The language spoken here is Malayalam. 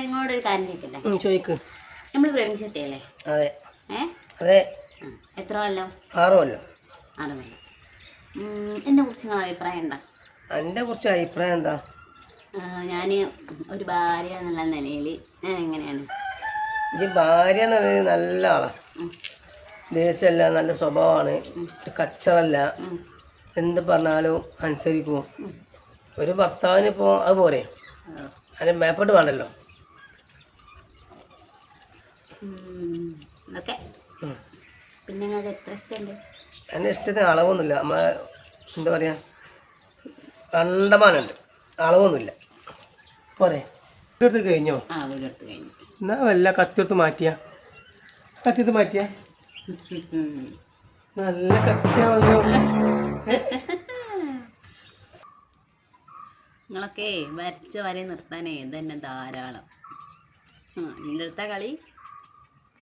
നിങ്ങളോടൊരു കാര്യം ചോദിക്കട്ടെ? ചോദിക്ക്. നമ്മൾ പ്രേമിച്ചിട്ടല്ലേ? അതെ. അതെ. എത്ര കൊല്ലം? 6 കൊല്ലം. 6 കൊല്ലം. എന്നെ കുറിച്ച് നിങ്ങളുടെ അഭിപ്രായം എന്താ? എൻ്റെ കുറിച്ച് അഭിപ്രായം എന്താ? ഞാൻ ഒരു ഭാര്യ എന്നുള്ള നിലയിൽ ഞാൻ എങ്ങനെയാണ്? ഈ ഭാര്യ എന്ന് പറയുന്നത് നല്ല ആളാണ്, ദേഷ്യമല്ല, നല്ല സ്വഭാവമാണ്, കച്ചറല്ല, എന്ത് പറഞ്ഞാലും അനുസരിക്കും. ഒരു ഭർത്താവിന് ഇപ്പോൾ അതുപോലെ അതിന് മേപ്പോട്ട് വേണ്ടല്ലോ. ഓക്കെ. പിന്നെ നിങ്ങൾക്ക് എത്ര ഇഷ്ടമുണ്ട്? എൻ്റെ ഇഷ്ടത്തിന് അളവൊന്നുമില്ല. നമ്മളെ എന്താ പറയുക, കണ്ടമാനുണ്ട്, അളവൊന്നുമില്ല. പോരെ വീടെടുത്ത് കഴിഞ്ഞോ? ആ, വീടെടുത്ത് കഴിഞ്ഞു. എന്നാ വല്ല കത്തിയെടുത്ത് മാറ്റിയ നല്ല കത്തിയാണല്ലോ. നിങ്ങളൊക്കെ വരച്ച വരെ നിർത്താനേ ഇതന്നെ ധാരാളം. നിന്റെ അടുത്ത കളി